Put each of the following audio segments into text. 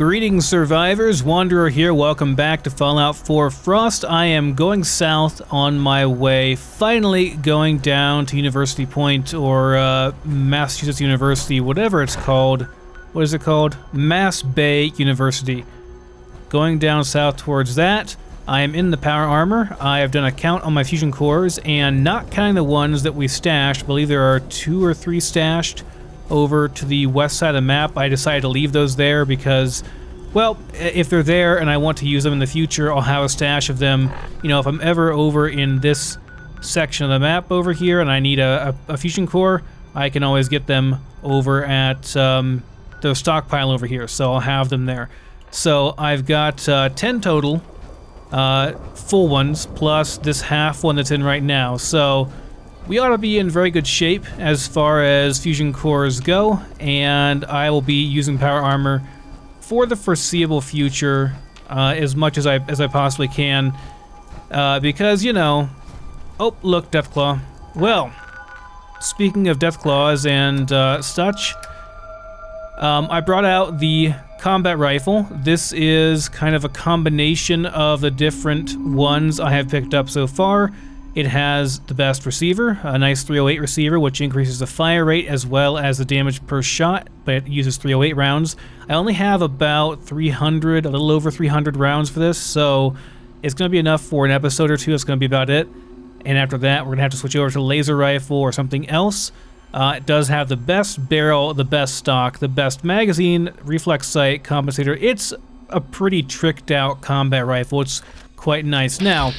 Greetings, survivors. Wanderer here. Welcome back to Fallout 4 Frost. I am going south on my way, finally going down to University Point or Massachusetts University, whatever it's called. What is it called? Mass Bay University. Going down south towards that. I am in the power armor. I have done a count on my fusion cores, and not counting the ones that we stashed, I believe there are 2 or 3 stashed over to the west side of the map. I decided to leave those there because, well, if they're there and I want to use them in the future, I'll have a stash of them. You know, if I'm ever over in this section of the map over here and I need a fusion core, I can always get them over at the stockpile over here, so I'll have them there. So I've got 10 total full ones, plus this half one that's in right now. So we ought to be in very good shape as far as fusion cores go, and I will be using power armor for the foreseeable future as much as I possibly can, because, you know... Oh, look, Deathclaw. Well, speaking of Deathclaws and such, I brought out the combat rifle. This is kind of a combination of the different ones I have picked up so far. It has the best receiver, a nice 308 receiver, which increases the fire rate as well as the damage per shot, but it uses 308 rounds. I only have about 300, a little over 300 rounds for this, so it's going to be enough for an episode or two. It's going to be about it. And after that, we're going to have to switch over to laser rifle or something else. It does have the best barrel, the best stock, the best magazine, reflex sight, compensator. It's a pretty tricked out combat rifle. It's quite nice. Now,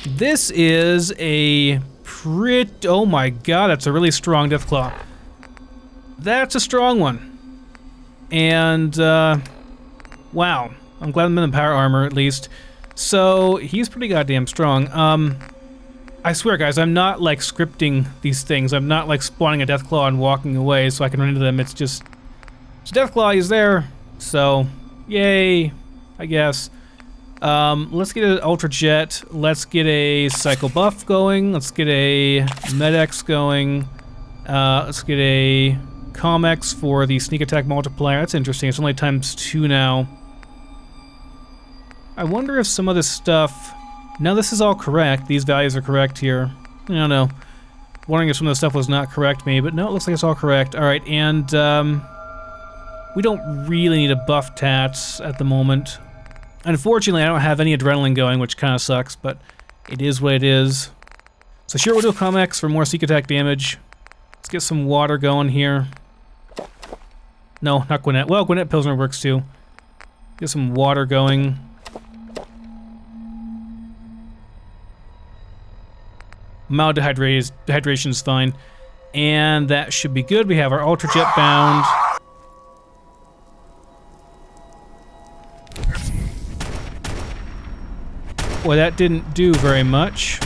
this is a pretty... Oh my god, that's a really strong Deathclaw. That's a strong one. And, wow. I'm glad I'm in the power armor, at least. So, he's pretty goddamn strong. I swear, guys, I'm not, like, scripting these things. I'm not, like, spawning a Deathclaw and walking away so I can run into them. It's just... It's a Deathclaw, he's there. So, yay, I guess. Let's get an Ultra Jet. Let's get a Cycle Buff going. Let's get a Med-X going. Let's get a Com-X for the Sneak Attack Multiplier. That's interesting. It's only ×2 now. I wonder if some of this stuff... Now this is all correct. These values are correct here. I don't know. Wondering if some of the stuff was not correct maybe, but no, it looks like it's all correct. Alright, and we don't really need a buff tats at the moment. Unfortunately, I don't have any adrenaline going, which kind of sucks, but it is what it is. So sure, we'll do a Com-X for more sneak attack damage. Let's get some water going here. No, not Gwinnett. Well, Gwinnett Pilsner works too. Get some water going. Mild dehydration is fine. And that should be good. We have our Ultra Jet bound. Boy, that didn't do very much.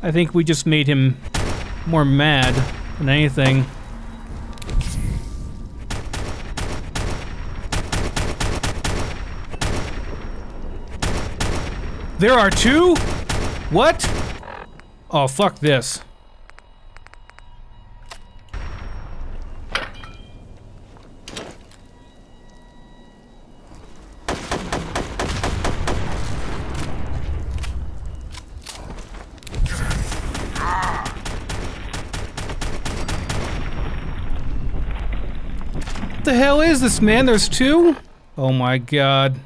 I think we just made him more mad than anything. There are 2? What? Oh, fuck this. What the hell is this, man? There's 2? Oh my god.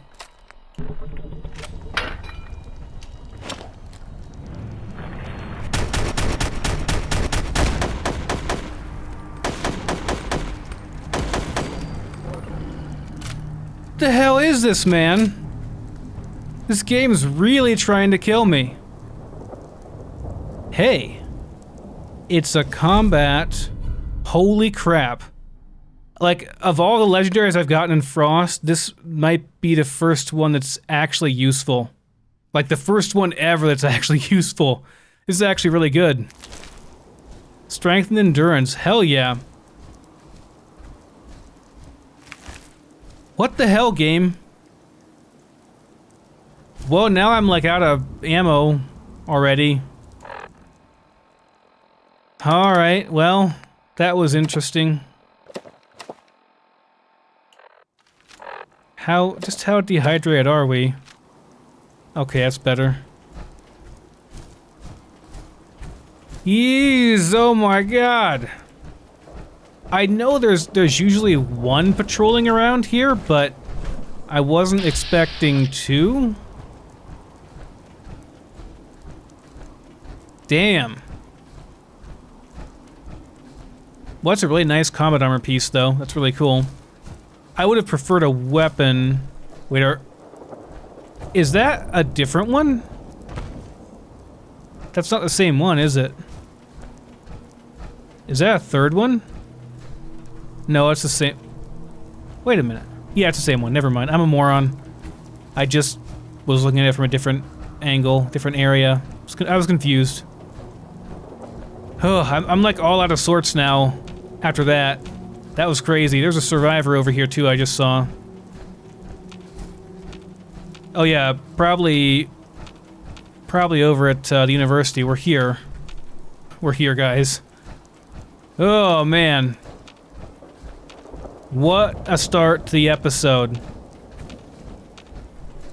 What the hell is this, man? This game's really trying to kill me. Hey. It's a combat. Holy crap. Like, of all the legendaries I've gotten in Frost, this might be the first one that's actually useful. Like, the first one ever that's actually useful. This is actually really good. Strength and endurance. Hell yeah. What the hell, game? Well, now I'm like out of ammo already. Alright, well, that was interesting. Just how dehydrated are we? Okay, that's better. Yeez, oh my god! I know there's usually one patrolling around here, but I wasn't expecting two. Damn. Well, that's a really nice combat armor piece, though. That's really cool. I would have preferred a weapon. Wait, is that a different one? That's not the same one, is it? Is that a third one? No, it's the same. Wait a minute. Yeah, it's the same one. Never mind. I'm a moron. I just was looking at it from a different angle, different area. I was confused. Oh, I'm like all out of sorts now after that. That was crazy. There's a survivor over here too, I just saw. Oh yeah, probably over at the university. We're here. We're here, guys. Oh man. What a start to the episode.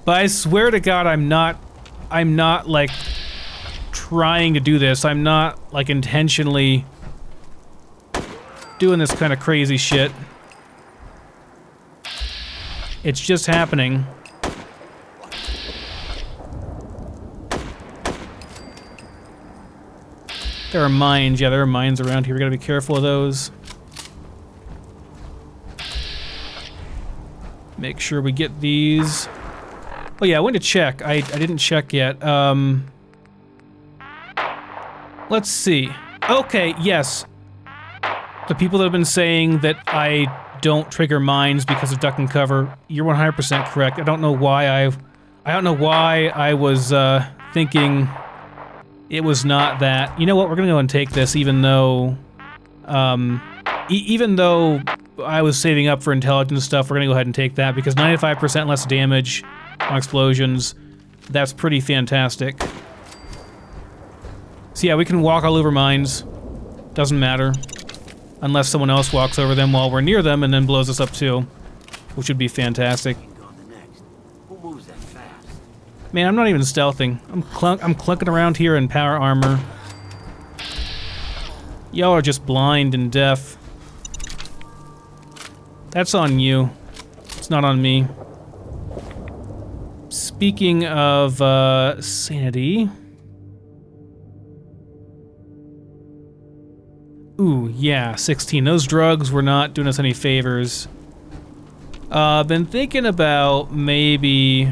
But I swear to God, I'm not like trying to do this. I'm not like intentionally doing this kind of crazy shit. It's just happening. There are mines. Yeah, there are mines around here. We gotta be careful of those. Make sure we get these. Oh yeah, I went to check. I didn't check yet. Let's see. Okay, yes. The people that have been saying that I don't trigger mines because of duck and cover, you're 100% correct. I don't know why I was thinking it was not that. You know what? We're gonna go and take this, even though even though I was saving up for intelligence stuff. We're gonna go ahead and take that because 95% less damage on explosions. That's pretty fantastic. So yeah, we can walk all over mines. Doesn't matter. Unless someone else walks over them while we're near them and then blows us up too. Which would be fantastic. Man, I'm not even stealthing. I'm clunking around here in power armor. Y'all are just blind and deaf. That's on you. It's not on me. Speaking of sanity. Ooh, yeah, 16. Those drugs were not doing us any favors. Been thinking about maybe...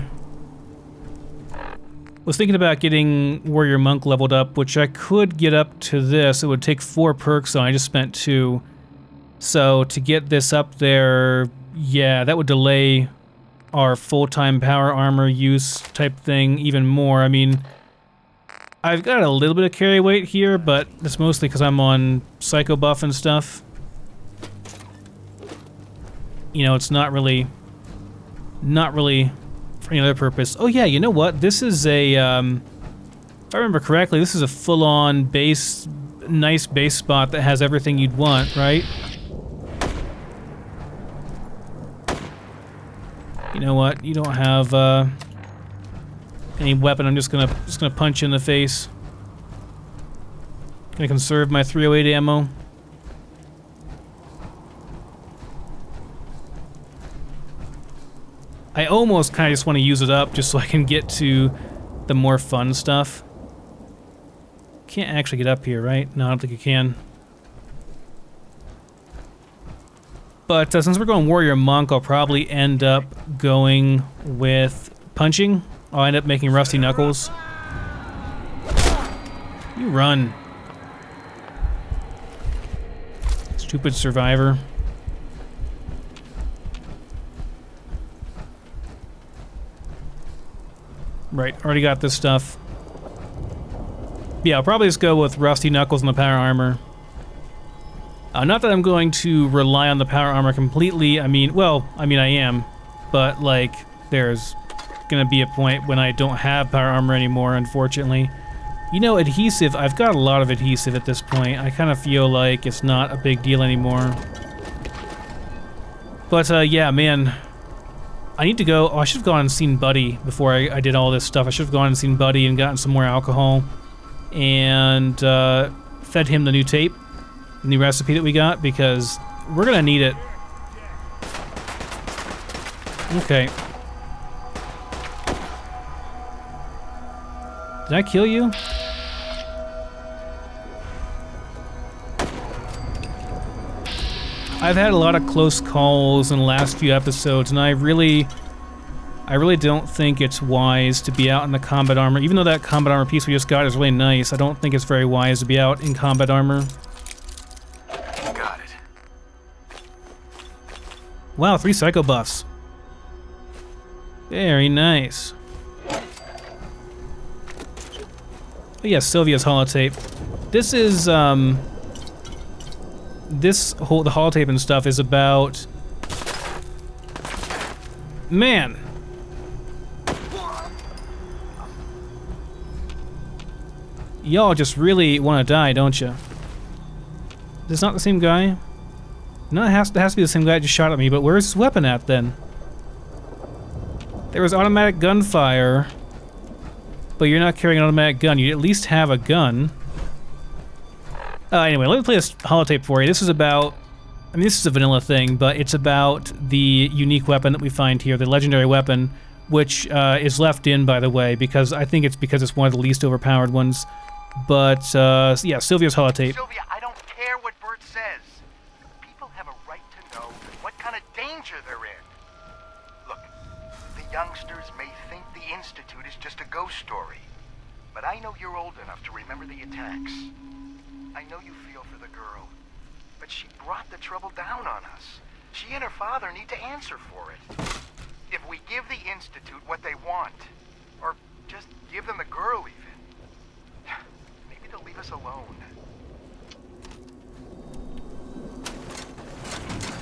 Was thinking about getting Warrior Monk leveled up, which I could get up to this. It would take 4 perks on. I just spent 2. So to get this up there, yeah, that would delay our full-time power armor use type thing even more. I mean, I've got a little bit of carry weight here, but that's mostly because I'm on psycho buff and stuff. You know, it's not really for any other purpose. Oh yeah, you know what? This is a, if I remember correctly, this is a full-on base, nice base spot that has everything you'd want, right? You know what? You don't have any weapon. I'm just gonna punch you in the face. Gonna conserve my 308 ammo. I almost kind of just want to use it up just so I can get to the more fun stuff. Can't actually get up here, right? No, I don't think you can. But since we're going Warrior Monk, I'll probably end up going with punching. I'll end up making Rusty Knuckles. You run. Stupid survivor. Right, already got this stuff. Yeah, I'll probably just go with Rusty Knuckles and the power armor. Not that I'm going to rely on the power armor completely. I mean, well, I am. But, like, there's gonna be a point when I don't have power armor anymore, unfortunately. You know, adhesive, I've got a lot of adhesive at this point. I kind of feel like it's not a big deal anymore. But, yeah, man. I need to go... Oh, I should have gone and seen Buddy before I did all this stuff. I should have gone and seen Buddy and gotten some more alcohol. And, fed him the new tape. The new recipe that we got, because we're gonna need it. Okay. Did I kill you? I've had a lot of close calls in the last few episodes, and I really don't think it's wise to be out in the combat armor. Even though that combat armor piece we just got is really nice, I don't think it's very wise to be out in combat armor. Got it. Wow, 3 psycho buffs. Very nice. Oh yeah, Sylvia's holotape. This is, the holotape and stuff is about... Man! Y'all just really want to die, don't you? This not the same guy? No, it has to be the same guy that just shot at me, but where's his weapon at then? There was automatic gunfire, but you're not carrying an automatic gun. You at least have a gun. Anyway, let me play this holotape for you. This is about... I mean, this is a vanilla thing, but it's about the unique weapon that we find here, the legendary weapon, which is left in, by the way, because I think it's because it's one of the least overpowered ones. But, yeah, Sylvia's holotape. Sylvia, I don't care what Bert says. People have a right to know what kind of danger they're in. Look, the youngsters may think the Institute is just a ghost story, but I know you're old enough to remember the attacks. I know you feel for the girl, but she brought the trouble down on us. She and her father need to answer for it. If we give the Institute what they want, or just give them the girl even, maybe they'll leave us alone.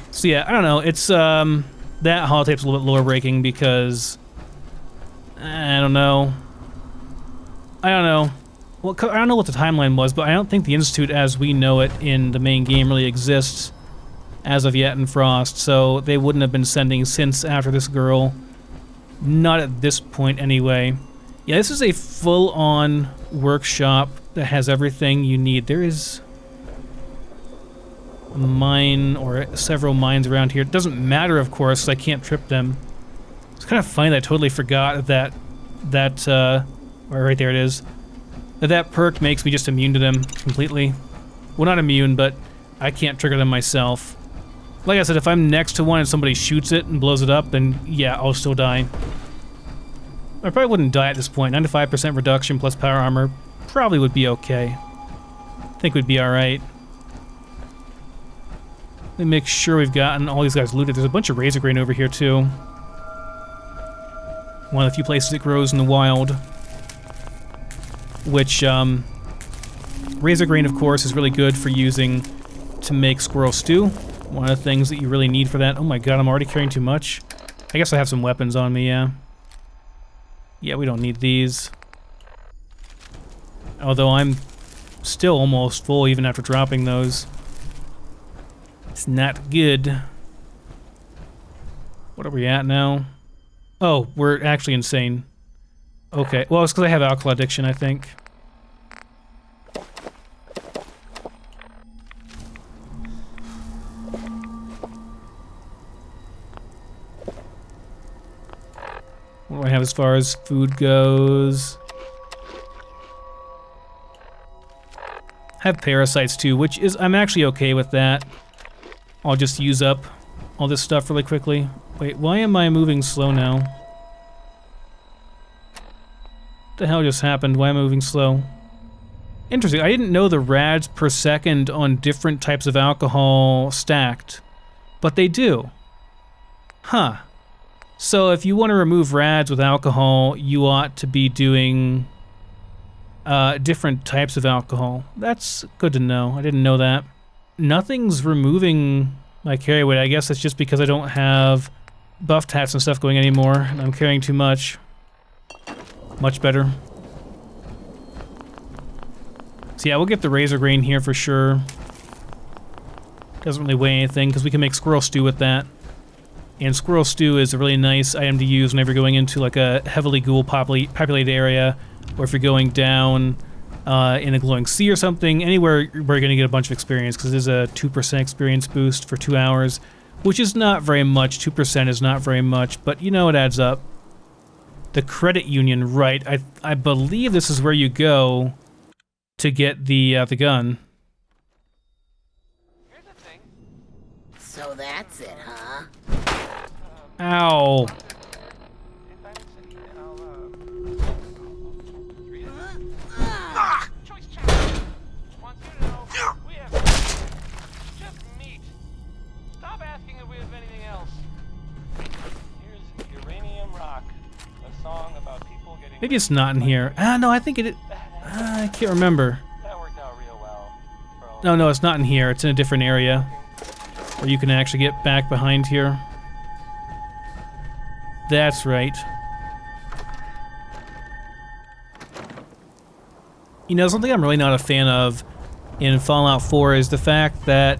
So yeah, I don't know, it's, that holotape's a little bit lower breaking because... I don't know. Well, I don't know what the timeline was, but I don't think the Institute as we know it in the main game really exists as of yet in Frost, so they wouldn't have been sending synths after this girl. Not at this point, anyway. Yeah, this is a full-on workshop that has everything you need. There is a mine, or several mines around here. It doesn't matter, of course, I can't trip them. It's kind of funny that I totally forgot that right there it is. That perk makes me just immune to them completely. Well, not immune, but I can't trigger them myself. Like I said, if I'm next to one and somebody shoots it and blows it up, then yeah, I'll still die. I probably wouldn't die at this point. 95% reduction plus power armor probably would be okay. I think we'd be alright. Let me make sure we've gotten all these guys looted. There's a bunch of razor grain over here too. One of the few places it grows in the wild. Which, razor grain, of course, is really good for using to make squirrel stew. One of the things that you really need for that. Oh my god, I'm already carrying too much. I guess I have some weapons on me, yeah. Yeah, we don't need these. Although I'm still almost full even after dropping those. It's not good. What are we at now? Oh, we're actually insane. Okay, well, it's because I have alcohol addiction, I think. What do I have as far as food goes? I have parasites too, which is, I'm actually okay with that. I'll just use up all this stuff really quickly. Wait, why am I moving slow now? What the hell just happened? Why am I moving slow? Interesting, I didn't know the rads per second on different types of alcohol stacked, but they do. Huh. So if you want to remove rads with alcohol, you ought to be doing different types of alcohol. That's good to know. I didn't know that. Nothing's removing my carry weight. I guess that's just because I don't have buff tats and stuff going anymore, and I'm carrying too much. Much better. So yeah, we'll get the razor grain here for sure. Doesn't really weigh anything because we can make squirrel stew with that. And squirrel stew is a really nice item to use whenever you're going into like a heavily ghoul populated area, or if you're going down in a glowing sea or something, anywhere where you're going to get a bunch of experience, because there's a 2% experience boost for 2 hours, which is not very much. 2% is not very much, but you know it adds up. The credit union, right? I believe this is where you go to get the gun. Here's the thing. So that's it, huh? Ow. Choice challenge. Wants you to know we have just meat. Stop asking if we have anything else. Here's Uranium Rock, a song about people getting. Maybe it's not in here. Ah, no, I think it. I can't remember. That worked out real well. No, it's not in here. It's in a different area where you can actually get back behind here. That's right. You know, something I'm really not a fan of in Fallout 4 is the fact that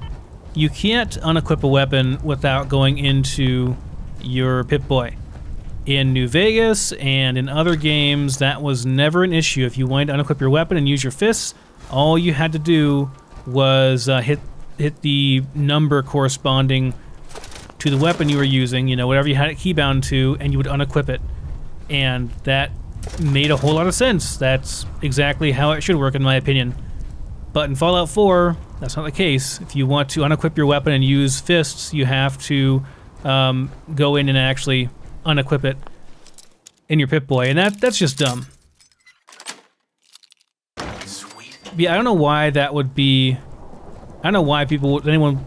you can't unequip a weapon without going into your Pip-Boy. In New Vegas and in other games, that was never an issue. If you wanted to unequip your weapon and use your fists, all you had to do was hit the number corresponding to the weapon you were using, you know, whatever you had it keybound to, and you would unequip it. And that made a whole lot of sense. That's exactly how it should work, in my opinion. But in Fallout 4, that's not the case. If you want to unequip your weapon and use fists, you have to go in and actually unequip it in your Pip-Boy, and that's just dumb. Sweet. Yeah, I don't know why that would be. I don't know why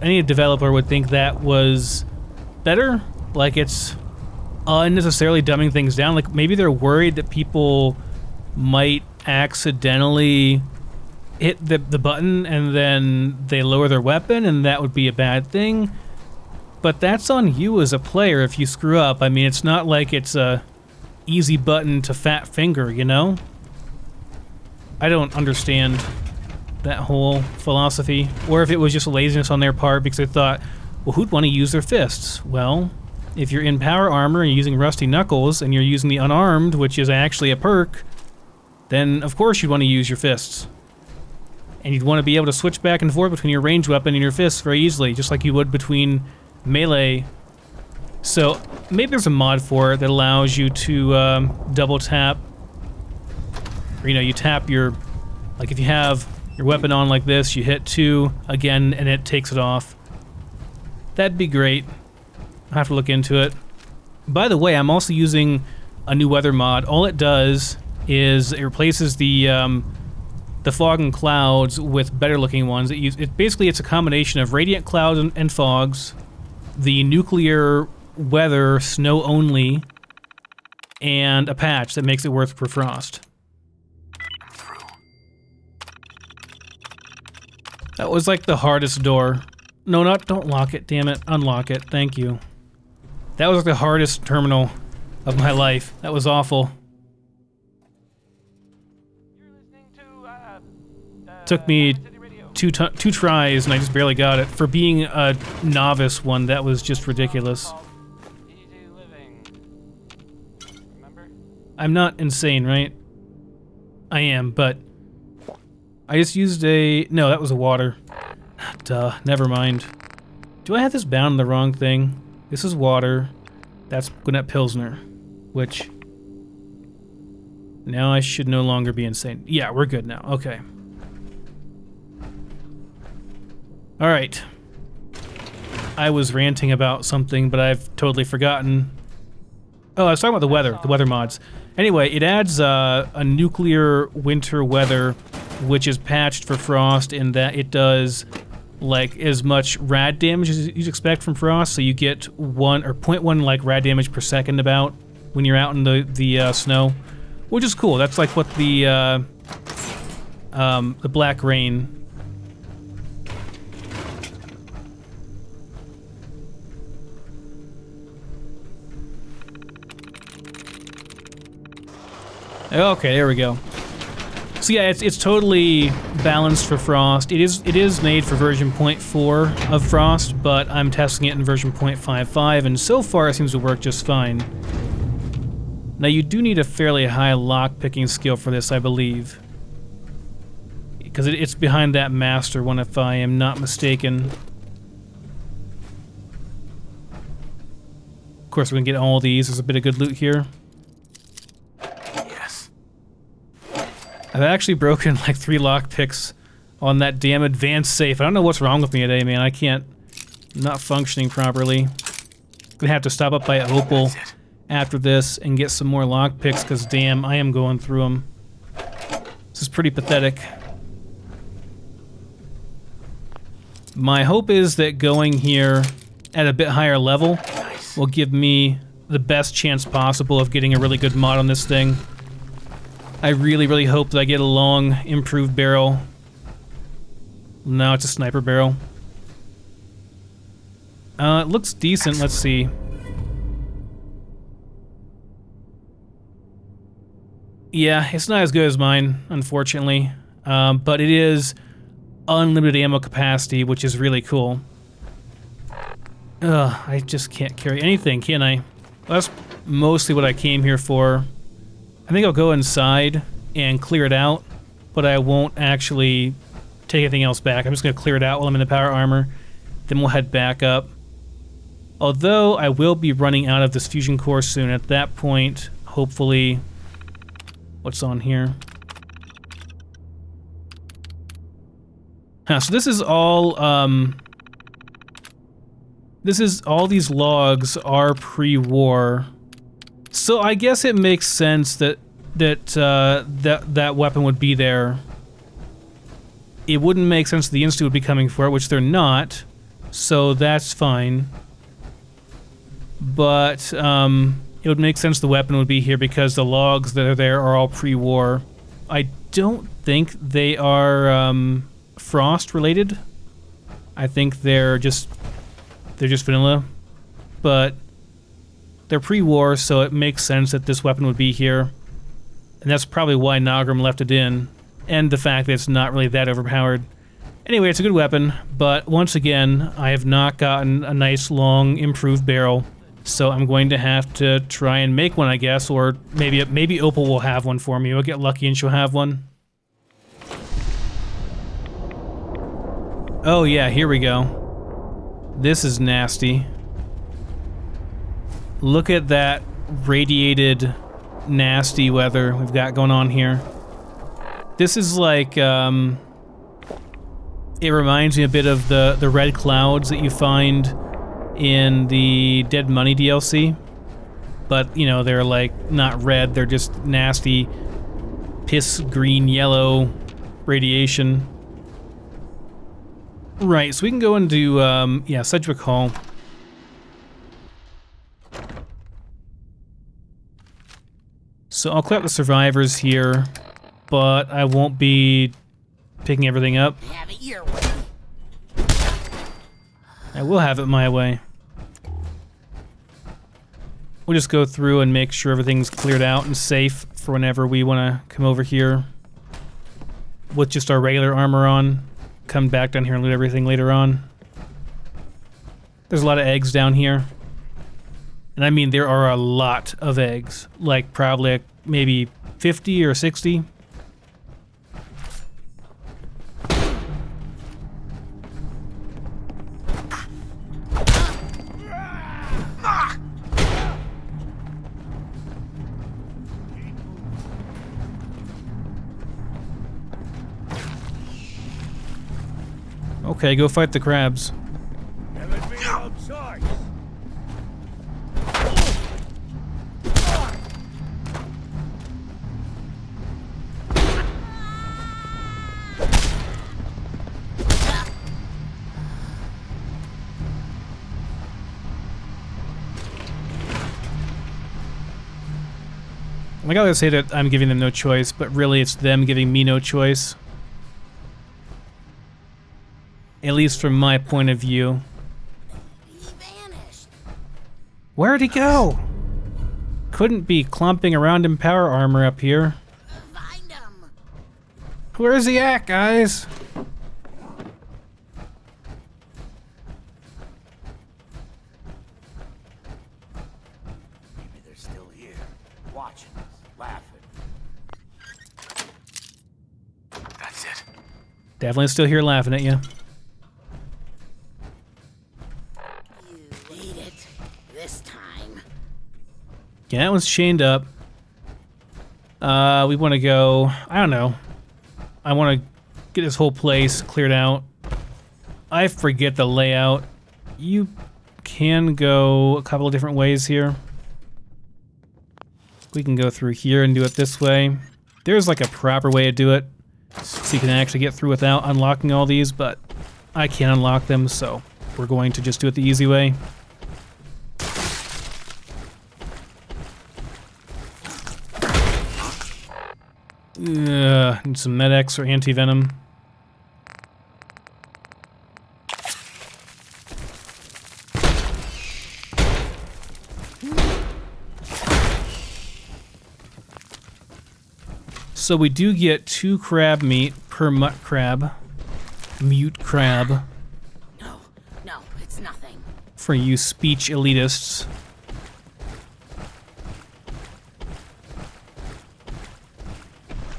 any developer would think that was better. Like, it's unnecessarily dumbing things down. Like, maybe they're worried that people might accidentally hit the button and then they lower their weapon, and that would be a bad thing. But that's on you as a player if you screw up. I mean, it's not like it's a easy button to fat finger, you know? I don't understand that whole philosophy. Or if it was just laziness on their part because they thought, well, who'd want to use their fists? Well, if you're in power armor and you're using rusty knuckles and you're using the unarmed, which is actually a perk, then of course you'd want to use your fists. And you'd want to be able to switch back and forth between your ranged weapon and your fists very easily, just like you would between melee. So maybe there's a mod for it that allows you to double tap, or, you know, you tap your, like if you have your weapon on like this, you hit 2 again and it takes it off. That'd be great. I'll have to look into it. By the way, I'm also using a new weather mod. All it does is it replaces the fog and clouds with better looking ones. Basically it's a combination of radiant clouds and fogs, the nuclear weather, snow only, and a patch that makes it worth for frost. I'm through. That was like the hardest door. No, don't lock it, damn it. Unlock it, thank you. That was like the hardest terminal of my life. That was awful. You're listening to Took me City Radio. two tries and I just barely got it. For being a novice one, that was just ridiculous. Easy living. Remember? I'm not insane, right? I am, but I just used no, that was a water. Duh, never mind. Do I have this bound in the wrong thing? This is water. That's Gwinnett Pilsner, which now I should no longer be insane. Yeah, we're good now. Okay. All right. I was ranting about something, but I've totally forgotten. Oh, I was talking about the weather mods. Anyway, it adds a nuclear winter weather, which is patched for frost in that it does like as much rad damage as you'd expect from frost, so you get 1 or 0.1 like rad damage per second about when you're out in the snow, which is cool. That's like what the black rain. Okay, there we go. So yeah, it's totally balanced for Frost. It is made for version 0.4 of Frost, but I'm testing it in version 0.55, and so far it seems to work just fine. Now you do need a fairly high lock-picking skill for this, I believe. Because it's behind that master one, if I am not mistaken. Of course, we can get all these. There's a bit of good loot here. Yes. I've actually broken like 3 lockpicks on that damn advanced safe. I don't know what's wrong with me today, man. I'm not functioning properly. Gonna have to stop up by Opal after this and get some more lockpicks, because damn, I am going through them. This is pretty pathetic. My hope is that going here at a bit higher level will give me the best chance possible of getting a really good mod on this thing. I really, really hope that I get a long, improved barrel. No, it's a sniper barrel. It looks decent, let's see. Yeah, it's not as good as mine, unfortunately. But it is unlimited ammo capacity, which is really cool. Ugh, I just can't carry anything, can I? Well, that's mostly what I came here for. I think I'll go inside and clear it out, but I won't actually take anything else back. I'm just going to clear it out while I'm in the power armor. Then we'll head back up. Although I will be running out of this fusion core soon. At that point, hopefully... What's on here? So this is all, all these logs are pre-war. So I guess it makes sense that that weapon would be there. It wouldn't make sense the Institute would be coming for it, which they're not. So that's fine. But it would make sense the weapon would be here because the logs that are there are all pre-war. I don't think they are Frost related. I think they're just vanilla, but they're pre-war, so it makes sense that this weapon would be here, and that's probably why Nagram left it in, and the fact that it's not really that overpowered. Anyway, it's a good weapon, but once again, I have not gotten a nice long improved barrel, so I'm going to have to try and make one, I guess, or maybe Opal will have one for me. We'll get lucky and she'll have one. Oh yeah, here we go. This is nasty. Look at that radiated, nasty weather we've got going on here. This is like, it reminds me a bit of the red clouds that you find in the Dead Money DLC. But, you know, they're like, not red, they're just nasty, piss green, yellow radiation. Right, so we can go into, yeah, Sedgwick Hall. So I'll collect the survivors here, but I won't be picking everything up. Have it your way. I will have it my way. We'll just go through and make sure everything's cleared out and safe for whenever we want to come over here with just our regular armor on. Come back down here and loot everything later on. There's a lot of eggs down here. And I mean, there are a lot of eggs. Like, probably maybe 50 or 60. Okay, go fight the crabs. I gotta say that I'm giving them no choice, but really it's them giving me no choice. At least from my point of view. He vanished. Where'd he go? Couldn't be clumping around in power armor up here. Find him. Where's he at, guys? Maybe they're still here, watching us, laughing. That's it. Definitely still here laughing at you. You need it this time. Yeah, that one's chained up. We want to go, I don't know. I want to get this whole place cleared out. I forget the layout. You can go a couple of different ways here. We can go through here and do it this way. There's like a proper way to do it, so you can actually get through without unlocking all these, but I can't unlock them, so we're going to just do it the easy way. Need some Med-X or anti-venom. So we do get 2 crab meat per mutt crab. Mute crab. No, it's nothing. For you speech elitists.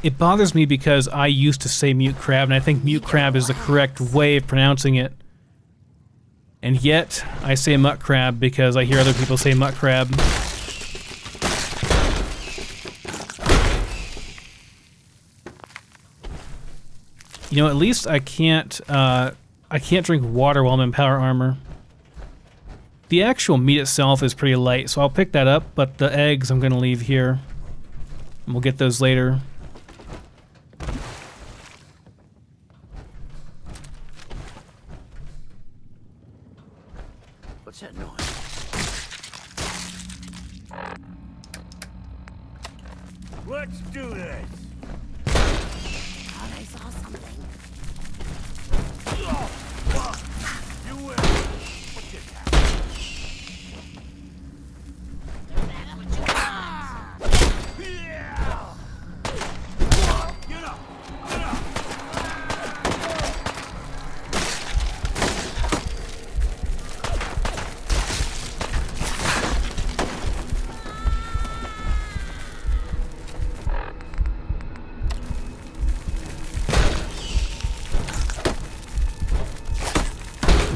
It bothers me because I used to say mute crab, and I think mute crab is the correct way of pronouncing it. And yet, I say mutt crab because I hear other people say mutt crab. You know, at least I can't drink water while I'm in power armor. The actual meat itself is pretty light, so I'll pick that up, but the eggs I'm gonna leave here. And we'll get those later. What's that noise? Let's do this! Thought I saw something. You win! What just happened? They're back at what you Get up! Get up!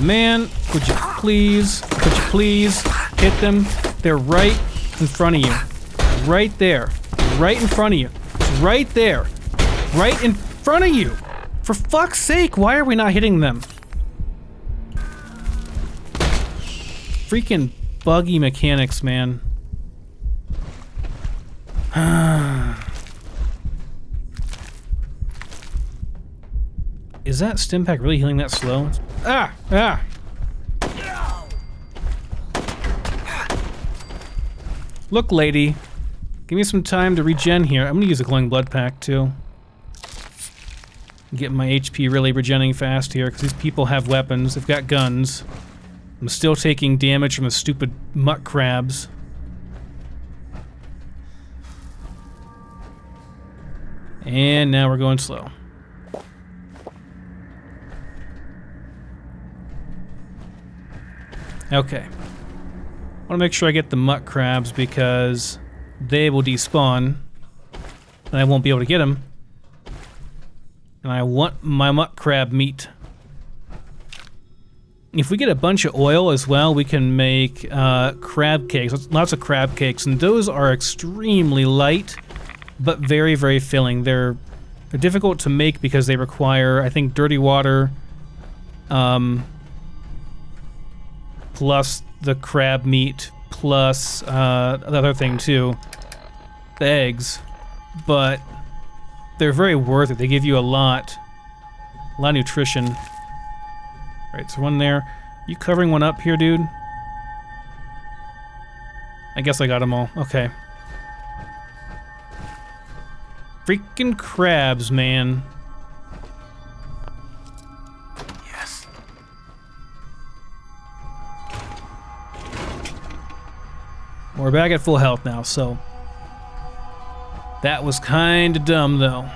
Man, would you please hit them? They're right in front of you. Right there. Right in front of you. Right there. Right in front of you. For fuck's sake, why are we not hitting them? Freaking buggy mechanics, man. Is that stim pack really healing that slow? Ah! Ah! Look, lady. Give me some time to regen here. I'm gonna use a glowing blood pack, too. Get my HP really regenning fast here, because these people have weapons. They've got guns. I'm still taking damage from the stupid mutt crabs. And now we're going slow. Okay. I want to make sure I get the mutt crabs because they will despawn and I won't be able to get them. And I want my mutt crab meat. If we get a bunch of oil as well, we can make crab cakes. Lots of crab cakes, and those are extremely light, but very, very filling. They're difficult to make because they require, I think, dirty water, plus the crab meat, plus the other thing too, the eggs. But they're very worth it. They give you a lot of nutrition. Right, so one there. You covering one up here, dude? I guess I got them all. Okay. Freaking crabs, man. Yes. We're back at full health now, so that was kind of dumb, though.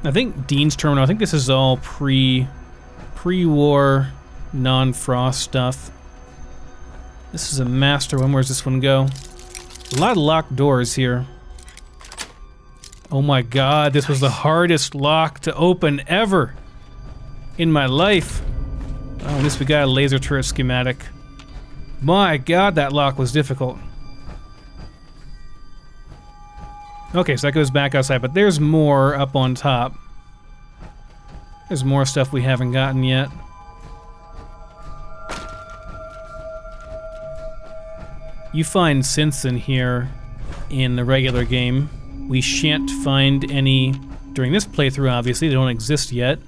I think Dean's Terminal, I think this is all pre-war, non-frost stuff. This is a master one. Where's this one go? A lot of locked doors here. Oh my god, this was the hardest lock to open ever in my life. Oh, at least we got a laser turret schematic. My god, that lock was difficult. Okay, so that goes back outside, but there's more up on top. There's more stuff we haven't gotten yet. You find synths in here in the regular game. We shan't find any during this playthrough, obviously. They don't exist yet.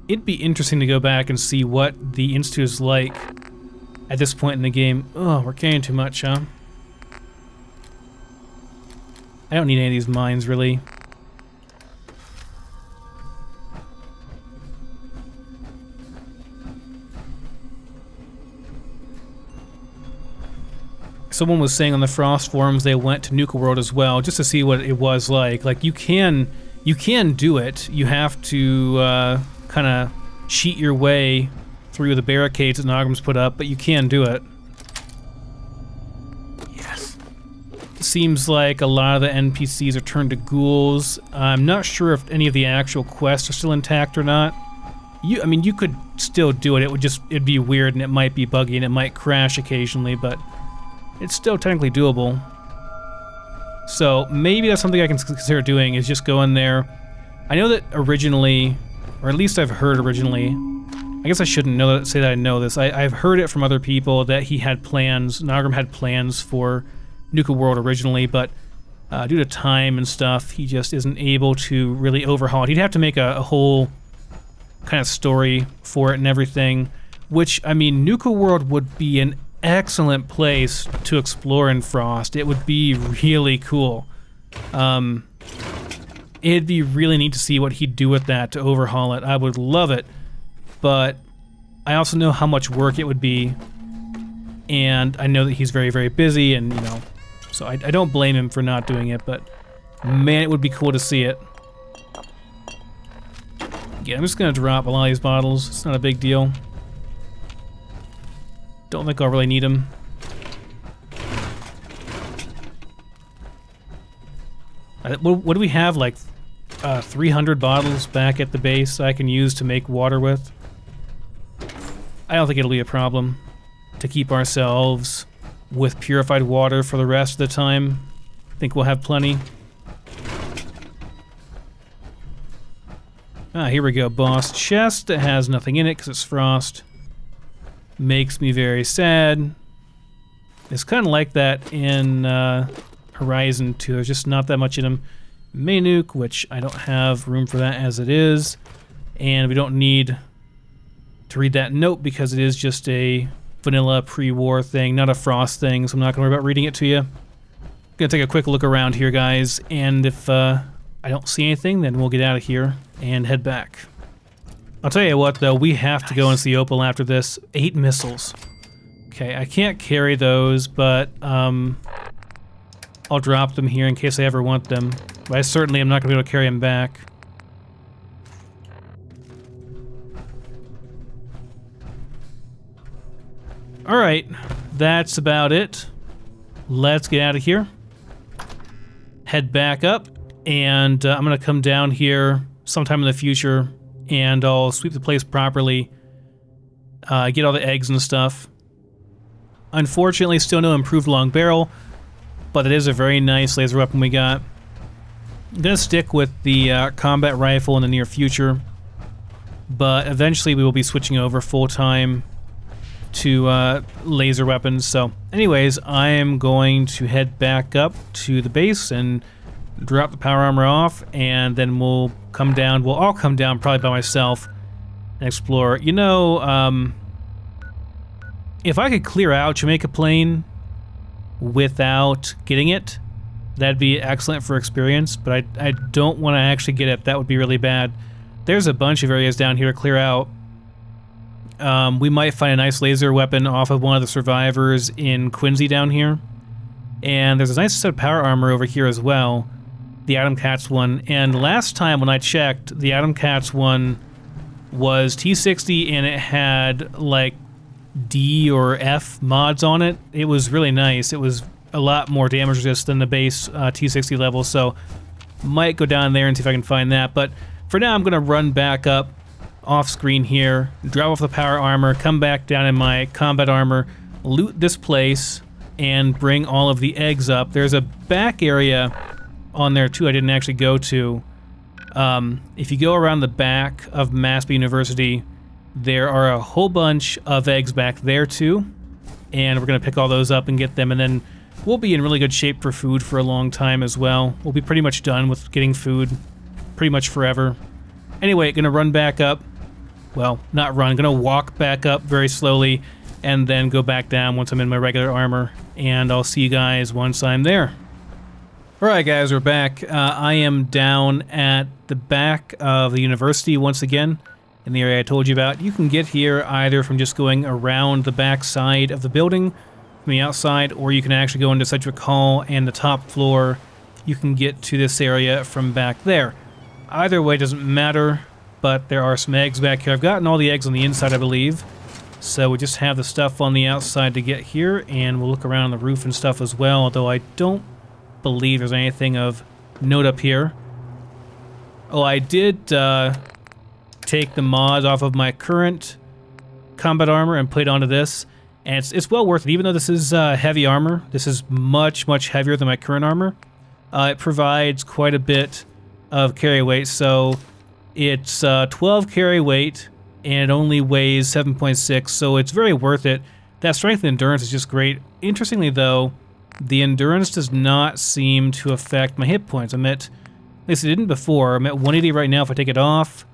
It'd be interesting to go back and see what the Institute is like at this point in the game. Oh, we're carrying too much, huh? I don't need any of these mines, really. Someone was saying on the Frost forums they went to Nuka World as well, just to see what it was like. Like, you can do it. You have to kind of cheat your way through the barricades that Nogram's put up, but you can do it. Yes. Seems like a lot of the NPCs are turned to ghouls. I'm not sure if any of the actual quests are still intact or not. I mean, you could still do it. It'd be weird and it might be buggy and it might crash occasionally, but it's still technically doable. So maybe that's something I can consider doing, is just go in there. I know that originally, or at least I've heard originally, I guess I shouldn't say that I know this. I've heard it from other people that he had plans, Nogram had plans for Nuka World originally, but due to time and stuff, he just isn't able to really overhaul it. He'd have to make a whole kind of story for it and everything, which, I mean, Nuka World would be an excellent place to explore in Frost. It would be really cool. It'd be really neat to see what he'd do with that to overhaul it. I would love it, but I also know how much work it would be, and I know that he's very, very busy, and you know, so I don't blame him for not doing it, but man, it would be cool to see it. Yeah, I'm just gonna drop a lot of these bottles. It's not a big deal. Don't think I'll really need them. What do we have, like 300 bottles back at the base I can use to make water with? I don't think it'll be a problem to keep ourselves with purified water for the rest of the time. I think we'll have plenty. Ah, here we go. Boss chest that has nothing in it because it's Frost. Makes me very sad. It's kind of like that in Horizon 2. There's just not that much in them. Maynuk, which I don't have room for that as it is. And we don't need to read that note because it is just a vanilla pre-war thing, not a Frost thing, so I'm not going to worry about reading it to you. Gonna take a quick look around here, guys, and if I don't see anything, then we'll get out of here and head back. I'll tell you what, though, we have to go into the Opal after this. 8 missiles. Okay, I can't carry those, but I'll drop them here in case I ever want them. But I certainly am not going to be able to carry them back. Alright, that's about it. Let's get out of here. Head back up, and I'm going to come down here sometime in the future, and I'll sweep the place properly, get all the eggs and stuff. Unfortunately, still no improved long barrel, but it is a very nice laser weapon we got. I'm going to stick with the combat rifle in the near future, but eventually we will be switching over full-time to laser weapons. So anyways, I am going to head back up to the base and drop the power armor off, and then we'll come down. We'll all come down probably by myself and explore. You know, if I could clear out Jamaica Plain without getting it, that'd be excellent for experience, but I don't want to actually get it. That would be really bad. There's a bunch of areas down here to clear out. we might find a nice laser weapon off of one of the survivors in Quincy down here. And there's a nice set of power armor over here as well, the Atom Cats one. And last time when I checked, the Atom Cats one was T60 and it had like D or F mods on it. It was really nice. It was a lot more damage resist than the base T60 level, so might go down there and see if I can find that. But for now, I'm going to run back up off screen here, drop off the power armor, come back down in my combat armor, loot this place, and bring all of the eggs up. There's a back area on there too I didn't actually go to. If you go around the back of Masby University, there are a whole bunch of eggs back there too, and we're going to pick all those up and get them, and then we'll be in really good shape for food for a long time as well. We'll be pretty much done with getting food pretty much forever. Anyway, gonna run back up. Well, not run, gonna walk back up very slowly and then go back down once I'm in my regular armor, and I'll see you guys once I'm there. Alright guys, we're back. I am down at the back of the university once again, in the area I told you about. You can get here either from just going around the back side of the building from the outside, or you can actually go into Sedgwick Hall and the top floor. You can get to this area from back there. Either way doesn't matter, but there are some eggs back here. I've gotten all the eggs on the inside, I believe, so we just have the stuff on the outside to get here, and we'll look around the roof and stuff as well, although I don't believe there's anything of note up here. Oh, I did take the mod off of my current combat armor and put it onto this, and it's well worth it. Even though this is heavy armor, this is much heavier than my current armor. It provides quite a bit of carry weight, so it's 12 carry weight and it only weighs 7.6, so it's very worth it. That strength and endurance is just great. Interestingly though, the endurance does not seem to affect my hit points. I'm at least it didn't before. I'm at 180 right now. If I take it off,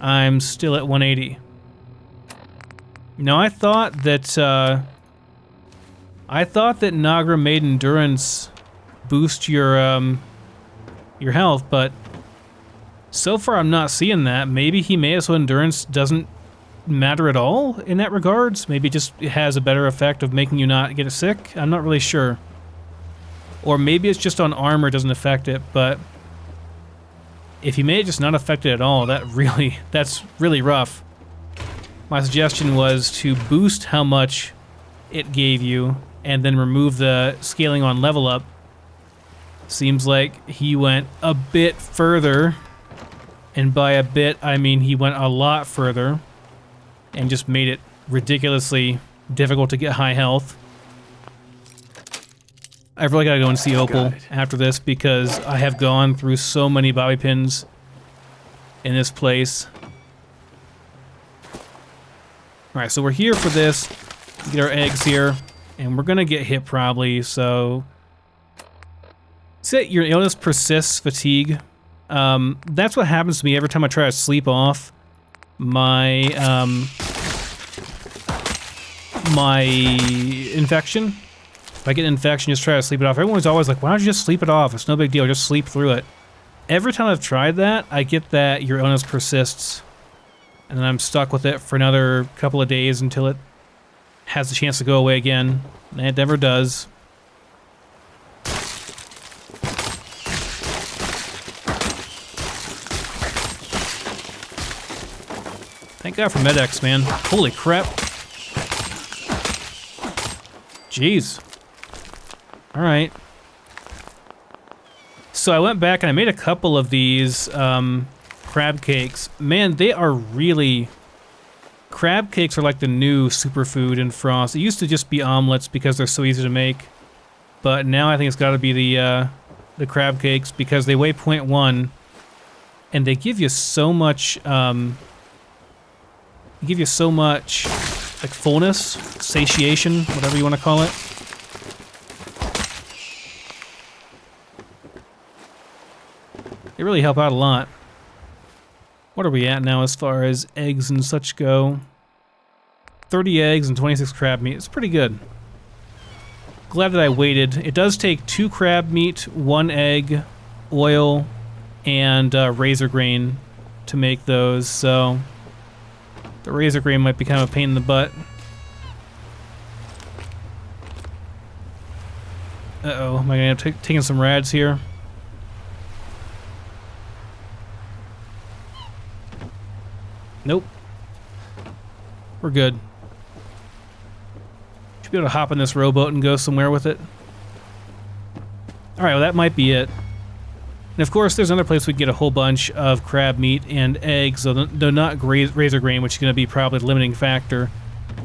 I'm still at 180. Now I thought that Nagra made endurance boost your health, but so far I'm not seeing that. Maybe he made it so endurance doesn't matter at all in that regards. Maybe it just has a better effect of making you not get sick. I'm not really sure. Or maybe it's just on armor, it doesn't affect it, but if he made it just not affect it at all, that's really rough. My suggestion was to boost how much it gave you and then remove the scaling on level up. Seems like he went a bit further, and by a bit I mean he went a lot further and just made it ridiculously difficult to get high health. I've really got to go and see Opal after this because I have gone through so many bobby pins in this place. Alright, so we're here for this. Get our eggs here, and we're gonna get hit probably, so... Say your illness persists, fatigue. That's what happens to me every time I try to sleep off my, my infection. If I get an infection, just try to sleep it off. Everyone's always like, why don't you just sleep it off? It's no big deal, just sleep through it. Every time I've tried that, I get that your illness persists. And then I'm stuck with it for another couple of days until it has a chance to go away again. And it never does. Thank God for Med-X, man. Holy crap. Jeez. Alright. So I went back and I made a couple of these crab cakes. Man, they are really... Crab cakes are like the new superfood in Frost. It used to just be omelets because they're so easy to make. But now I think it's got to be the crab cakes because they weigh 0.1 and they give you so much like fullness, satiation, whatever you want to call it. They really help out a lot. What are we at now as far as eggs and such go? 30 eggs and 26 crab meat. It's pretty good. Glad that I waited. It does take 2 crab meat, 1 egg, oil, and razor grain to make those, so The razor grain might be kind of a pain in the butt. Uh-oh, am I gonna have taking some rads here? Nope. We're good. Should be able to hop in this rowboat and go somewhere with it. Alright, well that might be it. And of course, there's another place we can get a whole bunch of crab meat and eggs, though not razor grain, which is going to be probably the limiting factor.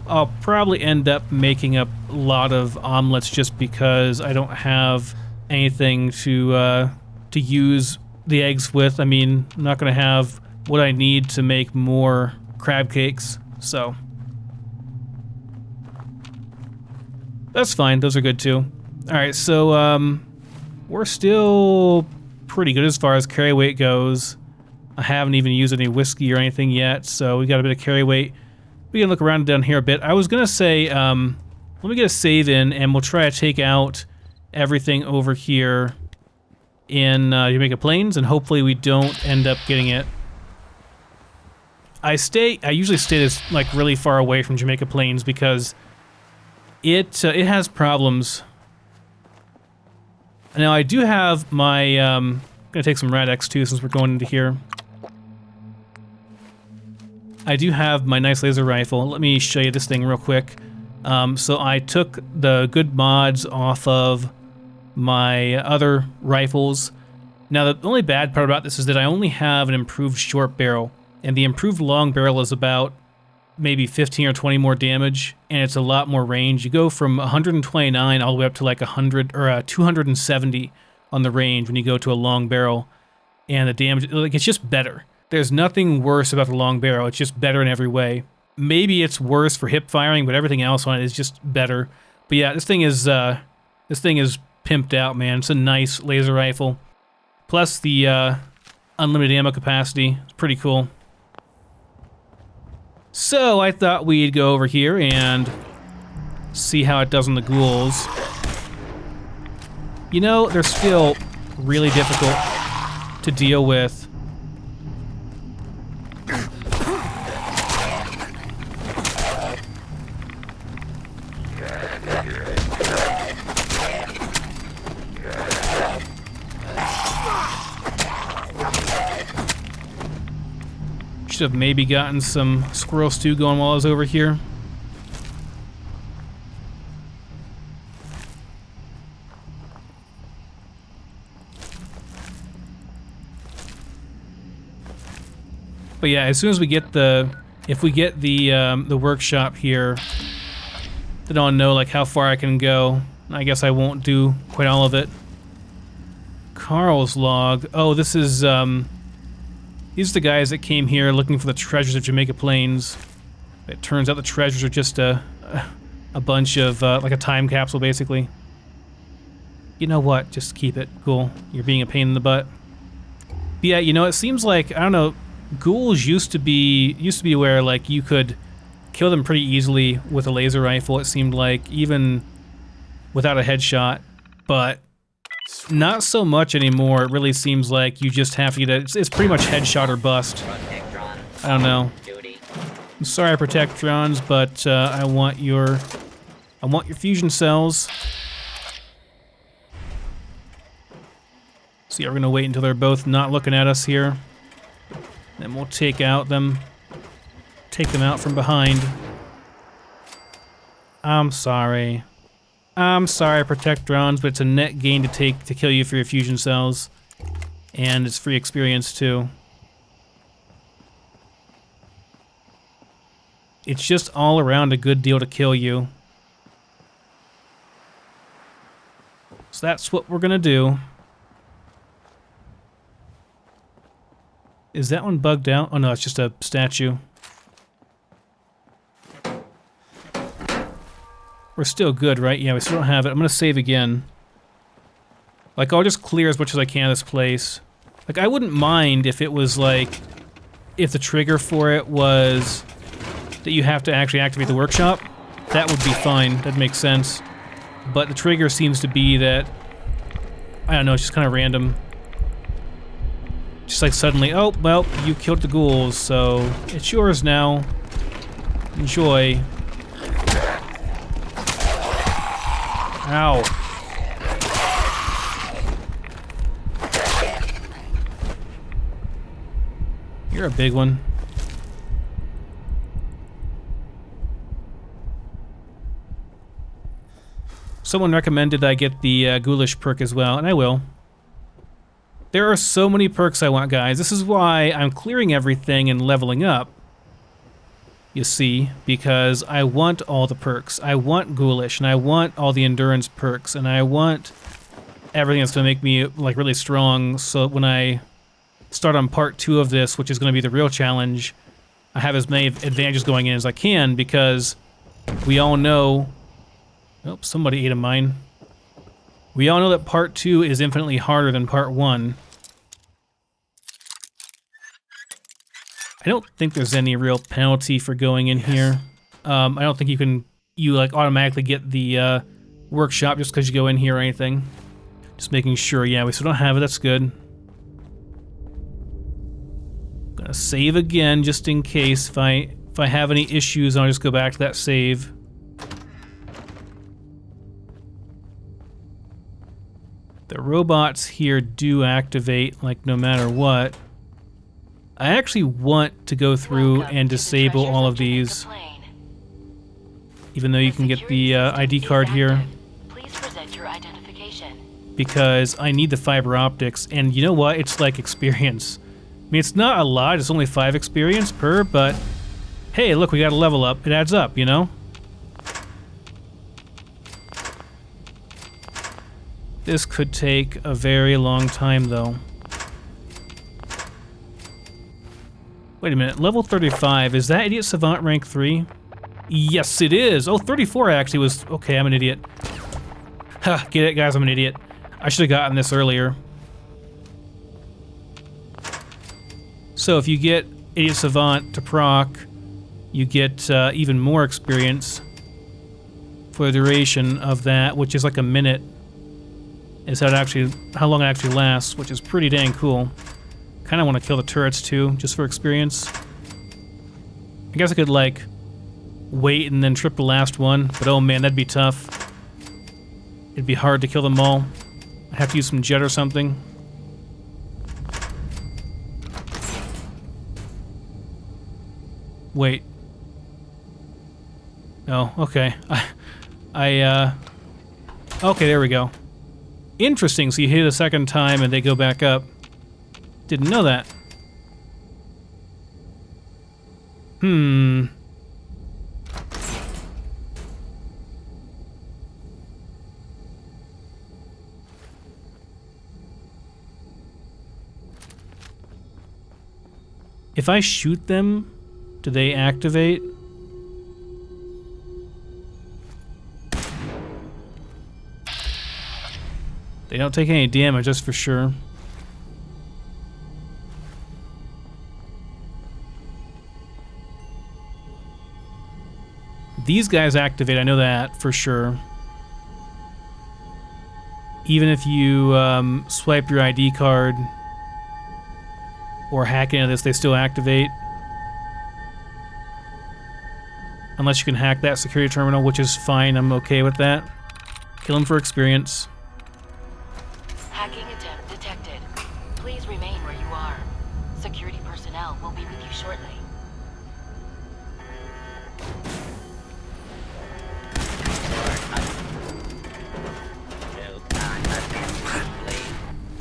I'll probably end up making a lot of omelets just because I don't have anything to use the eggs with. I mean, I'm not going to have what I need to make more crab cakes, so that's fine. Those are good too. All right, so we're still pretty good as far as carry weight goes. I haven't even used any whiskey or anything yet, so we got a bit of carry weight. We can look around down here a bit. I was gonna say, let me get a save in, and we'll try to take out everything over here in Jamaica Plains, and hopefully we don't end up getting it. I usually stay this like really far away from Jamaica Plains because it has problems. Now I do have my I'm gonna take some Rad-X too since we're going into here. I do have my nice laser rifle. Let me show you this thing real quick. So I took the good mods off of my other rifles. Now the only bad part about this is that I only have an improved short barrel, and the improved long barrel is about maybe 15 or 20 more damage, and it's a lot more range. You go from 129 all the way up to like 100 or 270 on the range when you go to a long barrel, and the damage, like, it's just better. There's nothing worse about the long barrel. It's just better in every way. Maybe it's worse for hip firing, but everything else on it is just better. But yeah, this thing is pimped out, man. It's a nice laser rifle. Plus the unlimited ammo capacity. It's pretty cool. So I thought we'd go over here and see how it does on the ghouls. You know, they're still really difficult to deal with. Should have maybe gotten some squirrel stew going while I was over here. But yeah, as soon as we get if we get the workshop here, then I'll know like how far I can go. I guess I won't do quite all of it. Carl's log. Oh, this is these are the guys that came here looking for the treasures of Jamaica Plains. It turns out the treasures are just a bunch of, like a time capsule, basically. You know what? Just keep it. Cool. You're being a pain in the butt. But yeah, you know, it seems like, I don't know, ghouls used to be where, like, you could kill them pretty easily with a laser rifle, it seemed like, even without a headshot. But not so much anymore. It really seems like you just have to get it's pretty much headshot or bust. I don't know. I'm sorry, Protectrons, but I want your fusion cells. So yeah, we're gonna wait until they're both not looking at us here. Then we'll take them out from behind. I'm sorry, Protectrons, but it's a net gain to kill you for your fusion cells, and it's free experience too. It's just all around a good deal to kill you. So that's what we're gonna do. Is that one bugged out? Oh no, it's just a statue. We're still good, right? Yeah, we still don't have it. I'm gonna save again. Like, I'll just clear as much as I can of this place. Like, I wouldn't mind if it was like, if the trigger for it was that you have to actually activate the workshop. That would be fine. That makes sense. But the trigger seems to be that, I don't know, it's just kind of random. Just like suddenly, oh, well, you killed the ghouls, so it's yours now. Enjoy. Ow. You're a big one. Someone recommended I get the ghoulish perk as well, and I will. There are so many perks I want, guys. This is why I'm clearing everything and leveling up. You see, because I want all the perks. I want ghoulish, and I want all the endurance perks, and I want everything that's going to make me like really strong, so when I start on part 2 of this, which is going to be the real challenge, I have as many advantages going in as I can, because we all know... Oh, somebody ate a mine. We all know that part 2 is infinitely harder than part 1. I don't think there's any real penalty for going in here. I don't think you like automatically get the workshop just because you go in here or anything. Just making sure, yeah, we still don't have it, that's good. Gonna save again just in case. If I have any issues, I'll just go back to that save. The robots here do activate, like, no matter what. I actually want to go through and disable all of these. Even though you can get the ID card here. Please present your identification. Because I need the fiber optics, and you know what? It's like experience. I mean, it's not a lot, it's only 5 experience per, but hey, look, we got a level up. It adds up, you know? This could take a very long time, though. Wait a minute, level 35, is that Idiot Savant rank 3? Yes, it is! Oh, 34 actually was... Okay, I'm an idiot. Ha, get it, guys, I'm an idiot. I should have gotten this earlier. So if you get Idiot Savant to proc, you get even more experience for the duration of that, which is like a minute. Is how long it actually lasts, which is pretty dang cool. Kind of want to kill the turrets too, just for experience. I guess I could like wait and then trip the last one, but oh man, that'd be tough. It'd be hard to kill them all. I'd have to use some jet or something. Wait. Oh, okay. Okay, there we go. Interesting, so you hit it a second time and they go back up. Didn't know that. If I shoot them, do they activate? They don't take any damage, that's for sure. These guys activate, I know that for sure. Even if you swipe your ID card or hack into this, they still activate. Unless you can hack that security terminal, which is fine, I'm okay with that. Kill them for experience. Hacking attempt detected. Please remain where you are. Security personnel will be with you shortly.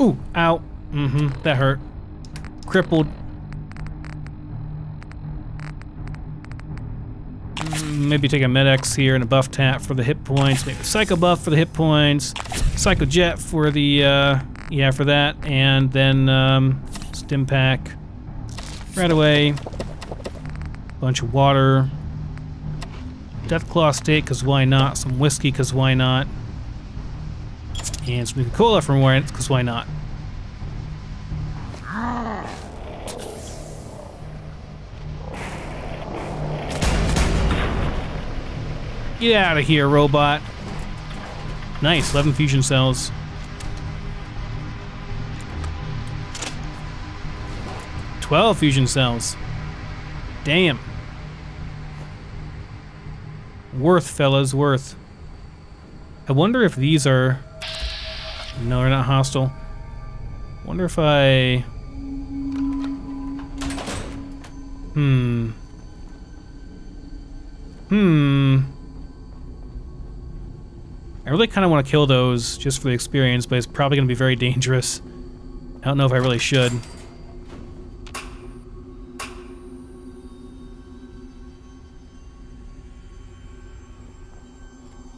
Ooh, ow. That hurt. Crippled. Maybe take a Med-X here and a buff tap for the hit points. Maybe a Psycho buff for the hit points. Psycho Jet for the, yeah, for that. And then, Stim Pack. Right away. Bunch of water. Deathclaw steak, because why not? Some whiskey, because why not? And some Coca-Cola from where it's, because why not? Get out of here, robot. Nice, 11 fusion cells. "12 fusion cells. Damn. Worth, fellas, worth. I wonder if these are... No, they're not hostile. Wonder if I... I really kind of want to kill those just for the experience, but it's probably going to be very dangerous. I don't know if I really should.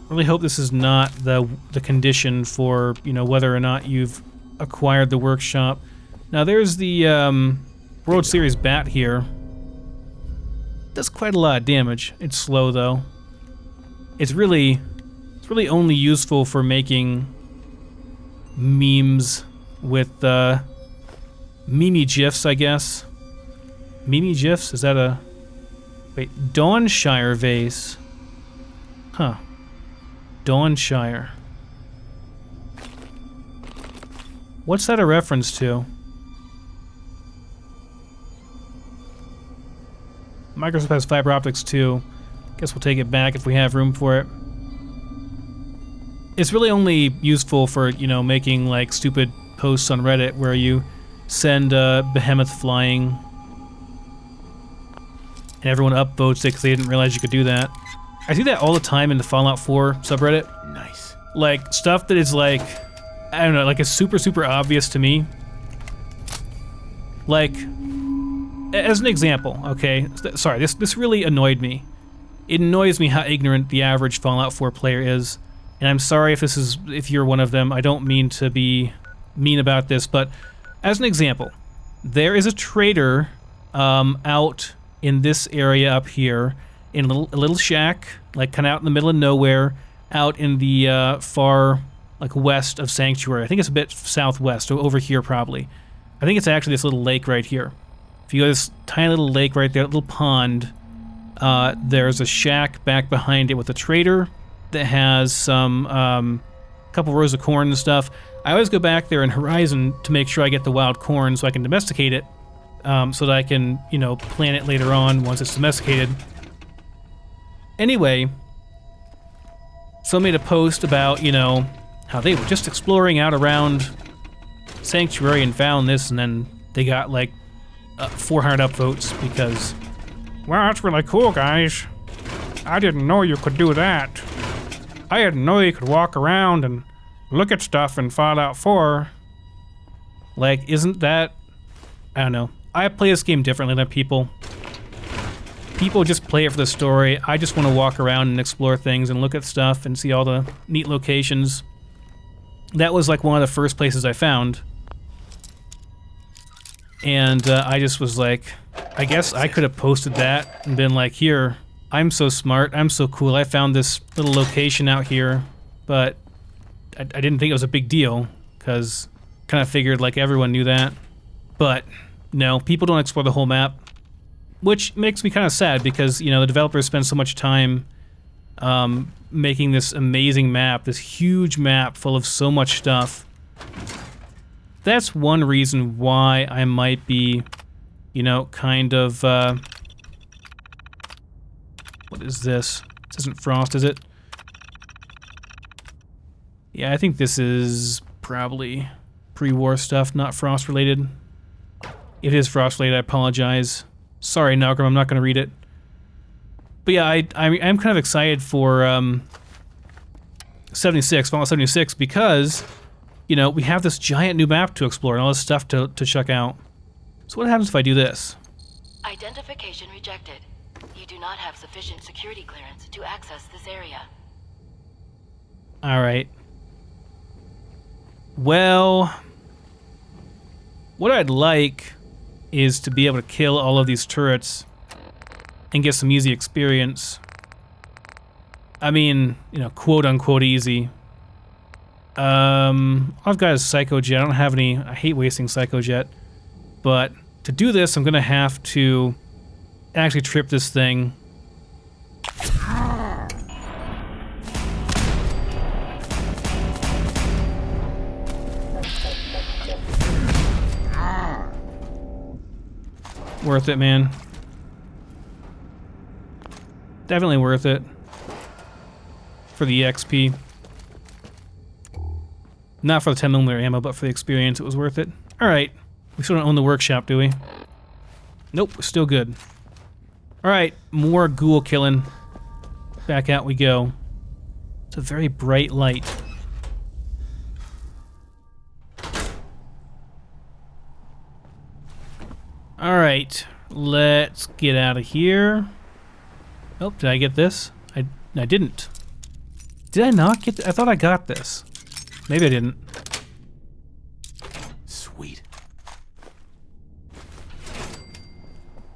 Really hope this is not the condition for, you know, whether or not you've acquired the workshop. Now there's the World Series bat here. Does quite a lot of damage. It's slow though. It's really only useful for making memes with meme gifs, I guess. Meme gifs? Is that a... Wait, Dawnshire vase. Huh. Dawnshire. What's that a reference to? Microsoft has fiber optics too. Guess we'll take it back if we have room for it. It's really only useful for, you know, making like stupid posts on Reddit where you send a behemoth flying and everyone upvotes it because they didn't realize you could do that. I do that all the time in the Fallout 4 subreddit. Nice. Like, stuff that is like, I don't know, like it's super obvious to me. Like, as an example, okay, sorry, this really annoyed me. It annoys me how ignorant the average Fallout 4 player is. And I'm sorry if you're one of them. I don't mean to be mean about this, but as an example, there is a trader out in this area up here, in a little shack, like kind of out in the middle of nowhere, out in the far like west of Sanctuary. I think it's a bit southwest, over here probably. I think it's actually this little lake right here. If you go to this tiny little lake right there, little pond, there's a shack back behind it with a trader that has some couple rows of corn and stuff. I always go back there in Horizon to make sure I get the wild corn so I can domesticate it, so that I can, you know, plant it later on once it's domesticated. Anyway, someone made a post about, you know, how they were just exploring out around Sanctuary and found this, and then they got like 400 upvotes because, well, that's really cool, guys. I didn't know you could do that. I didn't know you could walk around and look at stuff in Fallout 4. Like, isn't that... I don't know. I play this game differently than people. People just play it for the story. I just want to walk around and explore things and look at stuff and see all the neat locations. That was like one of the first places I found. And I just was like, I guess I could have posted that and been like, here, I'm so smart, I'm so cool, I found this little location out here, but I didn't think it was a big deal, because kind of figured like everyone knew that. But no, people don't explore the whole map, which makes me kind of sad because, you know, the developers spend so much time making this amazing map, this huge map full of so much stuff. That's one reason why I might be, you know, kind of, what is this? This isn't Frost, is it? Yeah, I think this is probably pre-war stuff, not Frost related. If it is Frost related, I apologize. Sorry, Malcolm, I'm not going to read it. But yeah, I'm kind of excited for 76, Fallout 76, because, you know, we have this giant new map to explore and all this stuff to check out. So what happens if I do this? Identification rejected. You do not have sufficient security clearance to access this area. Alright. Well, what I'd like is to be able to kill all of these turrets and get some easy experience. I mean, you know, quote-unquote easy. All I've got is Psychojet. I don't have any... I hate wasting Psychojet. But to do this, I'm gonna have to actually trip this thing. Worth it, man. Definitely worth it. for the XP. Not for the 10mm ammo, but for the experience, it was worth it. Alright. We still don't own the workshop, do we? Nope, we're still good. Alright, more ghoul killing. Back out we go. It's a very bright light. Alright, let's get out of here. Oh, did I get this? I didn't. Did I not get I thought I got this. Maybe I didn't. Sweet.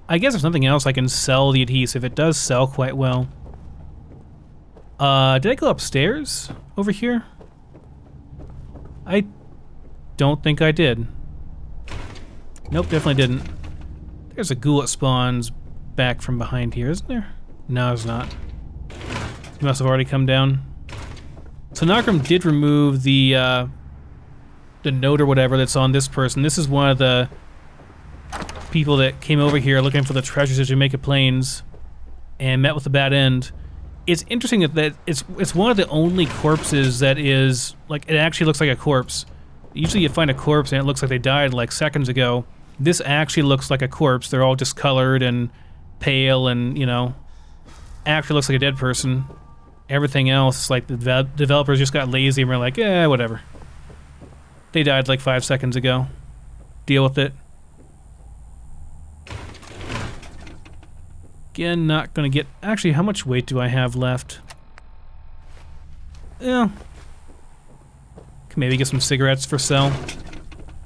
I guess there's nothing else I can sell the adhesive. It does sell quite well. Did I go upstairs over here? I don't think I did. Nope, definitely didn't. There's a ghoul that spawns back from behind here, isn't there? No, it's not. He must have already come down. So Nakram did remove the note or whatever that's on this person. This is one of the people that came over here looking for the treasures of Jamaica Plains and met with a bad end. It's interesting that it's one of the only corpses that is, like, it actually looks like a corpse. Usually you find a corpse and it looks like they died like seconds ago. This actually looks like a corpse. They're all discolored and pale and, you know, actually looks like a dead person. Everything else, like the developers just got lazy and were like, whatever. They died like 5 seconds ago. Deal with it. Again, not gonna get... Actually, how much weight do I have left? Yeah. Can maybe get some cigarettes for sale.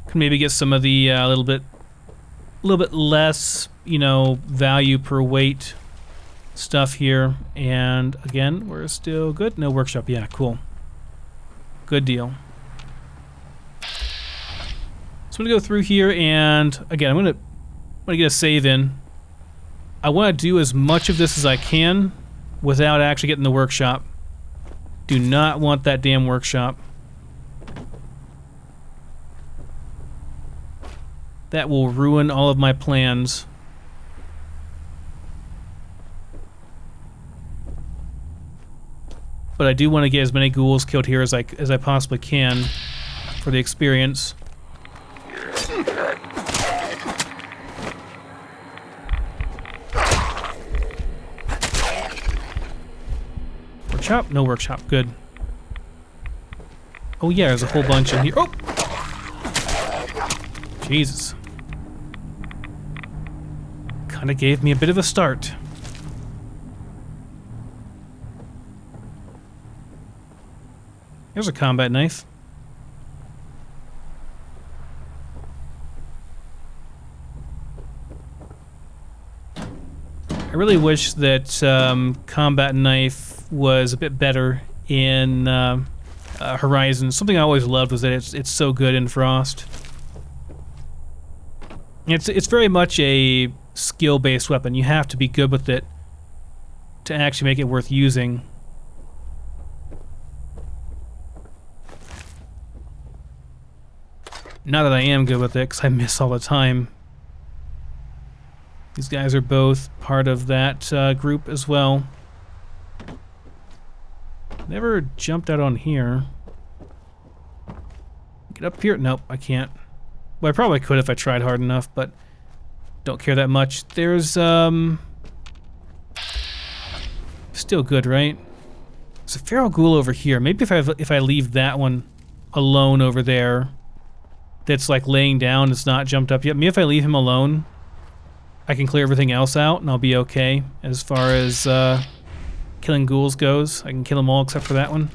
Can maybe get some of the little bit less, you know, value per weight stuff here. And again, we're still good. No workshop. Yeah, cool. Good deal. So I'm gonna go through here, and again, I'm gonna get a save in. I want to do as much of this as I can without actually getting the workshop. Do not want that damn workshop. That will ruin all of my plans. But I do want to get as many ghouls killed here as I possibly can for the experience. Workshop? No workshop. Good. Oh yeah, there's a whole bunch in here. Oh! Jesus. Kinda gave me a bit of a start. Here's a combat knife. I really wish that combat knife was a bit better in Horizon. Something I always loved was that it's so good in Frost. It's very much a skill-based weapon. You have to be good with it to actually make it worth using. Not that I am good with it, because I miss all the time. These guys are both part of that group as well. Never jumped out on here. Get up here? Nope, I can't. Well, I probably could if I tried hard enough, but don't care that much. There's, still good, right? There's a feral ghoul over here. Maybe if I leave that one alone over there, that's like laying down, it's not jumped up yet. Maybe if I leave him alone, I can clear everything else out and I'll be okay as far as killing ghouls goes. I can kill them all except for that one.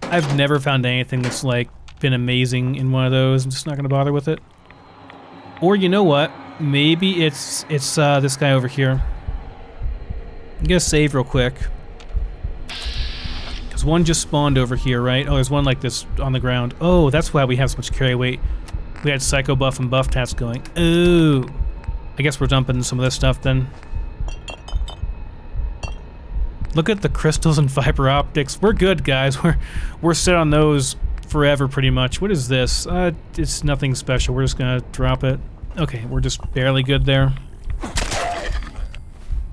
I've never found anything that's like been amazing in one of those. I'm just not gonna bother with it. Or you know what? Maybe it's this guy over here. I'm gonna save real quick. Because one just spawned over here, right? Oh, there's one like this on the ground. Oh, that's why we have so much carry weight. We had Psycho Buff and Buff Tats going. Ooh. I guess we're dumping some of this stuff then. Look at the crystals and fiber optics. We're good, guys. We're set on those forever, pretty much. What is this? It's nothing special. We're just gonna drop it. Okay, we're just barely good there.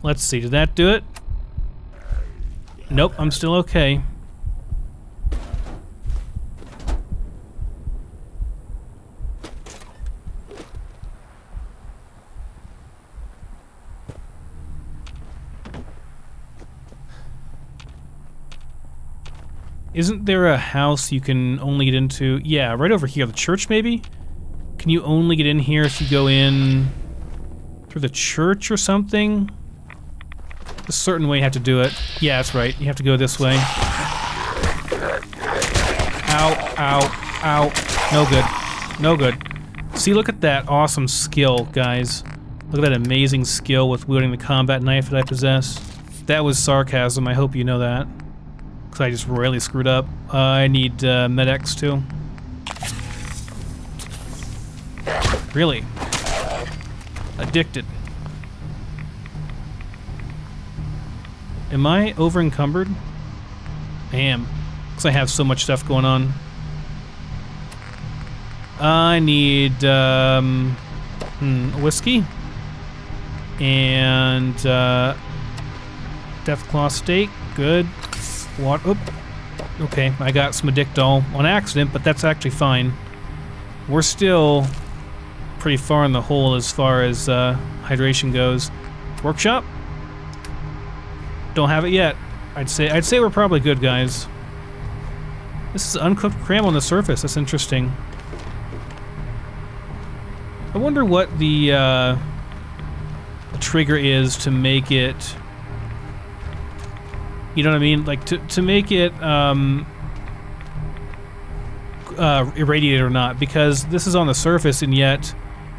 Let's see, did that do it? Nope, I'm still okay. Isn't there a house you can only get into? Yeah, right over here. The church, maybe? Can you only get in here if you go in through the church or something? A certain way you have to do it. Yeah, that's right. You have to go this way. Ow, ow, ow. No good. No good. See, look at that awesome skill, guys. Look at that amazing skill with wielding the combat knife that I possess. That was sarcasm. I hope you know that. Because I just royally screwed up. I need med-X too. Really? Addicted. Am I over encumbered? I am. Because I have so much stuff going on. I need whiskey. And Deathclaw steak. Good. What? Oop. Okay, I got some Addictol on accident, but that's actually fine. We're still pretty far in the hole as far as hydration goes. Workshop? Don't have it yet. I'd say we're probably good, guys. This is uncooked cram on the surface. That's interesting. I wonder what the trigger is to make it. You know what I mean? Like to make it irradiated or not, because this is on the surface, and yet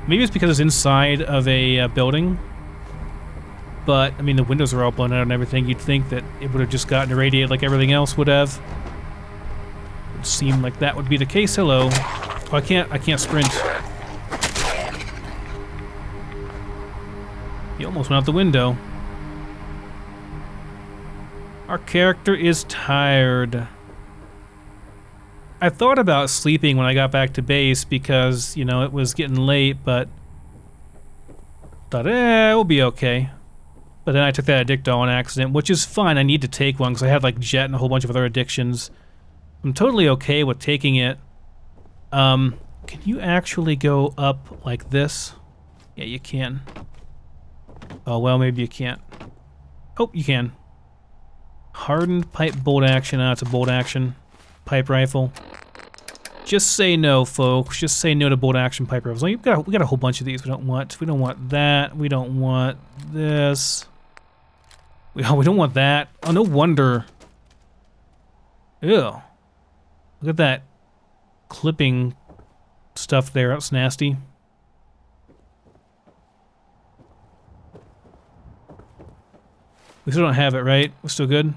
maybe it's because it's inside of a building. But I mean, the windows are all blown out and everything. You'd think that it would have just gotten irradiated like everything else would have. It would seem like that would be the case. Hello. Oh, I can't sprint. He almost went out the window. Our character is tired. I thought about sleeping when I got back to base because, you know, it was getting late, but thought, we'll be okay. But then I took that Addictol on accident, which is fine. I need to take one because I have like Jet and a whole bunch of other addictions. I'm totally okay with taking it. Can you actually go up like this? Yeah, you can. Oh, well, maybe you can't. Oh, you can. Hardened pipe bolt action. It's a bolt action pipe rifle. Just say no, folks. Just say no to bolt action pipe rifles. We got a whole bunch of these. We don't want that. We don't want this. We don't want that. Oh, no wonder. Ew. Look at that clipping stuff there. That's nasty. We still don't have it, right? We're still good?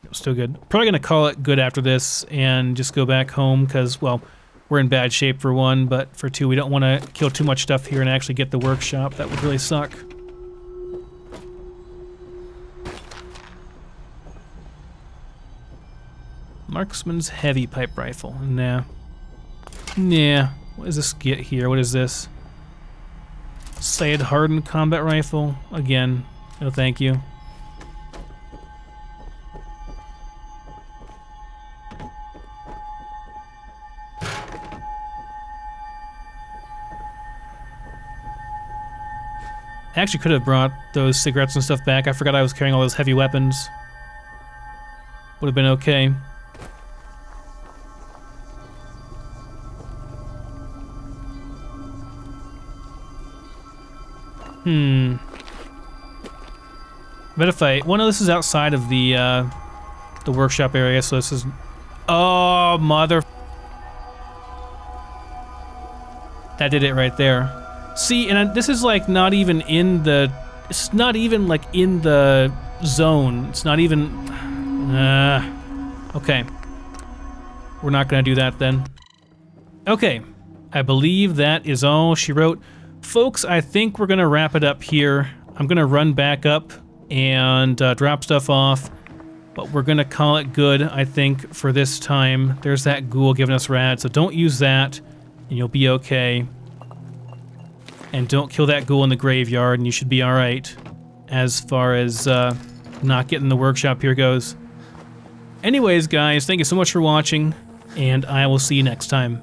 We're still good. Probably gonna call it good after this and just go back home because, well, we're in bad shape for one, but for two, we don't want to kill too much stuff here and actually get the workshop. That would really suck. Marksman's heavy pipe rifle. Nah. Nah. What does this get here? What is this? Sayed hardened combat rifle. Again. No thank you. I actually could have brought those cigarettes and stuff back. I forgot I was carrying all those heavy weapons. Would have been okay. But if well, no, this is outside of the workshop area, so this is. Oh, mother. That did it right there. See, and this is like not even in the. It's not even like in the zone. It's not even. Okay. We're not gonna do that then. Okay. I believe that is all she wrote. Folks, I think we're gonna wrap it up here. I'm gonna run back up and drop stuff off, but we're gonna call it good, I think, for this time. There's that ghoul giving us rad, so don't use that, and you'll be okay. And don't kill that ghoul in the graveyard, and you should be alright. As far as not getting the workshop here goes. Anyways, guys, thank you so much for watching, and I will see you next time.